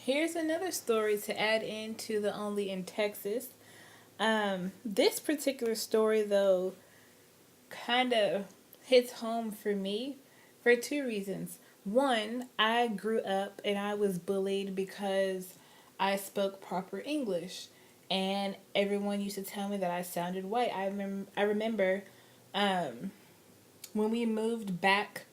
Here's another story to add into the Only in Texas. This particular story, though, kind of hits home for me for two reasons. One, I grew up and I was bullied because I spoke proper English, and everyone used to tell me that I sounded white. I remember um, when we moved back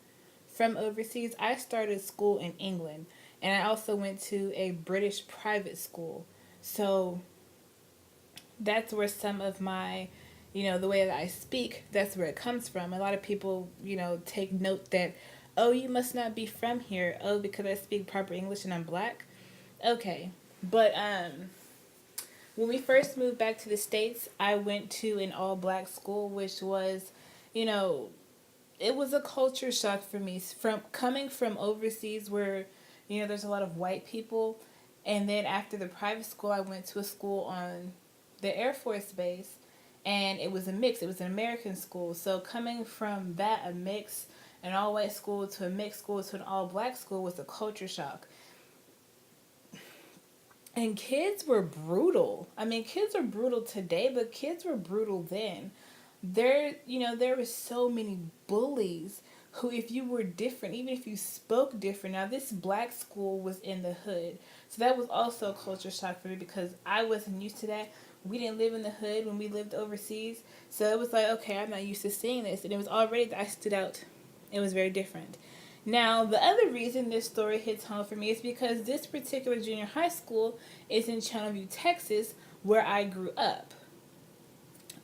from overseas, I started school in England, and I also went to a British private school. So that's where some of my, the way that I speak, that's where it comes from. A lot of people, take note that, oh, you must not be from here. Oh, because I speak proper English and I'm black. Okay. But when we first moved back to the States, I went to an all black school, which was, you know, it was a culture shock for me from coming from overseas where, there's a lot of white people. And then after the private school, I went to a school on the Air Force Base, and it was a mix. It was an American school. So coming from that, a mix, an all white school to a mixed school to an all black school was a culture shock. And kids were brutal. I mean, kids are brutal today, but kids were brutal then. There were so many bullies who, if you were different, even if you spoke different. Now, this black school was in the hood, so that was also a culture shock for me because I wasn't used to that. We didn't live in the hood when we lived overseas, so it was like, okay, I'm not used to seeing this, and it was already that I stood out. It was very different. Now, the other reason this story hits home for me is because this particular junior high school is in Channelview, Texas, where I grew up.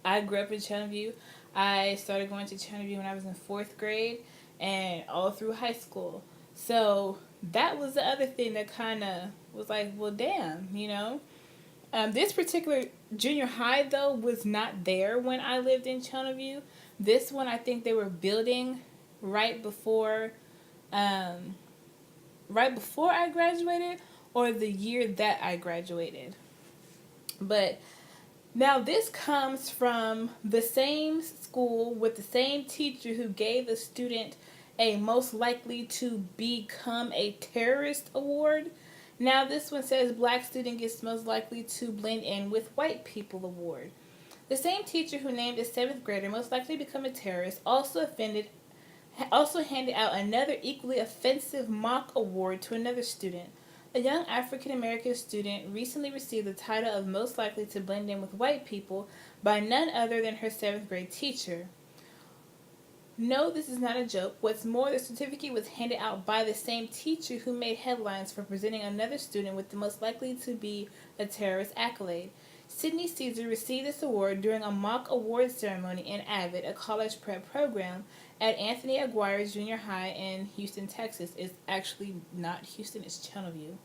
I grew up in Channelview. I started going to Channelview when I was in fourth grade and all through high school. So that was the other thing that kind of was like, well, damn. This particular junior high, though, was not there when I lived in Channelview. This one, I think they were building right before, um, right before I graduated, or the year that I graduated. But now, this comes from the same school with the same teacher who gave a student a most likely to become a terrorist award. Now, this one says black student gets most likely to blend in with white people award. The same teacher who named a seventh grader most likely to become a terrorist also handed out another equally offensive mock award to another student. A young African American student recently received the title of most likely to blend in with white people by none other than her seventh grade teacher. No, this is not a joke. What's more, the certificate was handed out by the same teacher who made headlines for presenting another student with the most likely to be a terrorist accolade. Sydney Caesar received this award during a mock award ceremony in Avid, a college prep program, at Anthony Aguirre Junior High in Houston, Texas. It's actually not Houston, it's Channelview.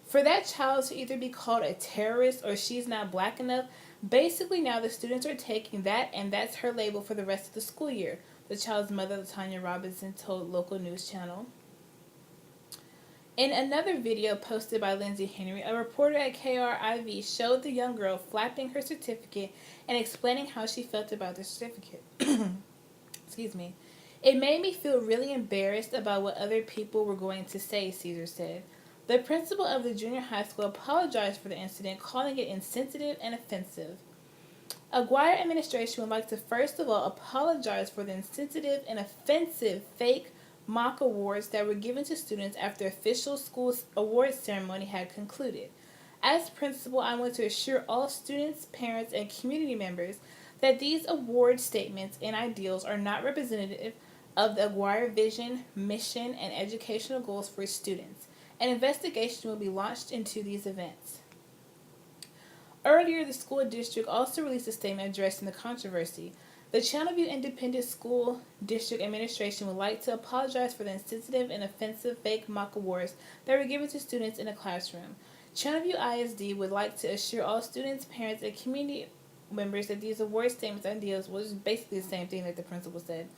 For that child to either be called a terrorist or she's not black enough, basically now the students are taking that and that's her label for the rest of the school year, the child's mother, Latanya Robinson, told local news channel. In another video posted by Lindsay Henry, a reporter at KRIV showed the young girl flapping her certificate and explaining how she felt about the certificate. Excuse me. It made me feel really embarrassed about what other people were going to say, Caesar said. The principal of the junior high school apologized for the incident, calling it insensitive and offensive. Aguirre administration would like to first of all apologize for the insensitive and offensive fake mock awards that were given to students after the official school awards ceremony had concluded. As principal, I want to assure all students, parents, and community members that these award statements and ideals are not representative of the Aguirre vision, mission, and educational goals for students. An investigation will be launched into these events. Earlier, the school district also released a statement addressing the controversy. The Channelview Independent School District Administration would like to apologize for the insensitive and offensive fake mock awards that were given to students in the classroom. Channelview ISD would like to assure all students, parents, and community members that these award statements and deals was basically the same thing that the principal said.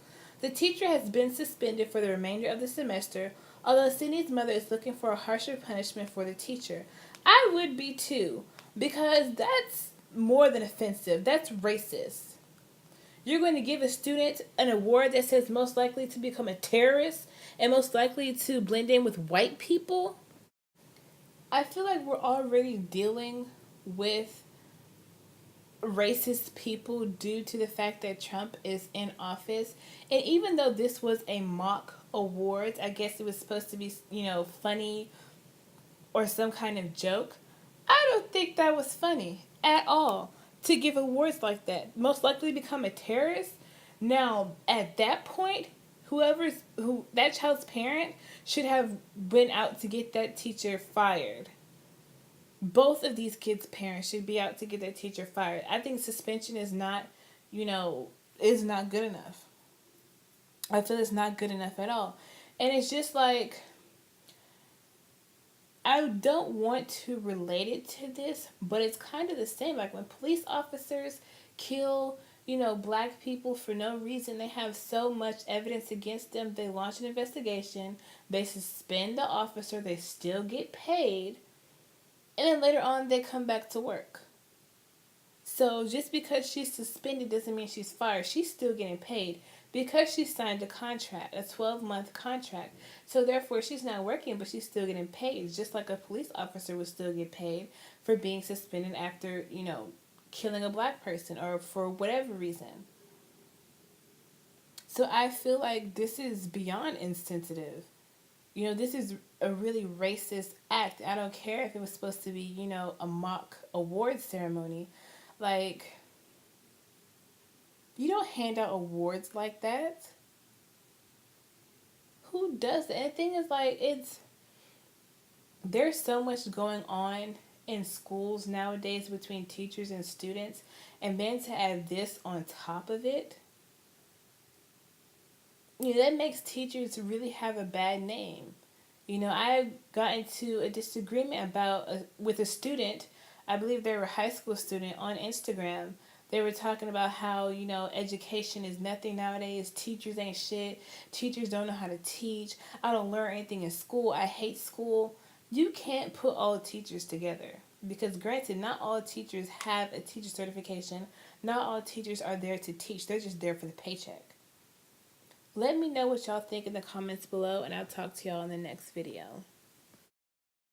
The teacher has been suspended for the remainder of the semester, although Sydney's mother is looking for a harsher punishment for the teacher. I would be too, because that's more than offensive. That's racist. You're going to give a student an award that says most likely to become a terrorist and most likely to blend in with white people? I feel like we're already dealing with racist people due to the fact that Trump is in office. And even though this was a mock awards, I guess it was supposed to be, funny or some kind of joke. I don't think that was funny at all to give awards like that. Most likely become a terrorist. Now, at that point, who that child's parent should have been out to get that teacher fired. Both of these kids' parents should be out to get that teacher fired. I think suspension is not, you know, is not good enough. I feel it's not good enough at all. And it's just like I don't want to relate it to this, but it's kind of the same. Like when police officers kill, black people for no reason, they have so much evidence against them, they launch an investigation, they suspend the officer, they still get paid, and then later on they come back to work. So just because she's suspended doesn't mean she's fired. She's still getting paid because she signed a contract, a 12-month contract. So therefore, she's not working, but she's still getting paid, just like a police officer would still get paid for being suspended after, killing a black person or for whatever reason. So I feel like this is beyond insensitive. This is a really racist act. I don't care if it was supposed to be, a mock award ceremony. Like, you don't hand out awards like that. Who does that? And the thing is, like, there's so much going on in schools nowadays between teachers and students, and then to add this on top of it, that makes teachers really have a bad name. I got into a disagreement with a student. I believe they were a high school student on Instagram. They were talking about how, education is nothing nowadays. Teachers ain't shit. Teachers don't know how to teach. I don't learn anything in school. I hate school. You can't put all teachers together. Because granted, not all teachers have a teacher certification. Not all teachers are there to teach. They're just there for the paycheck. Let me know what y'all think in the comments below, and I'll talk to y'all in the next video.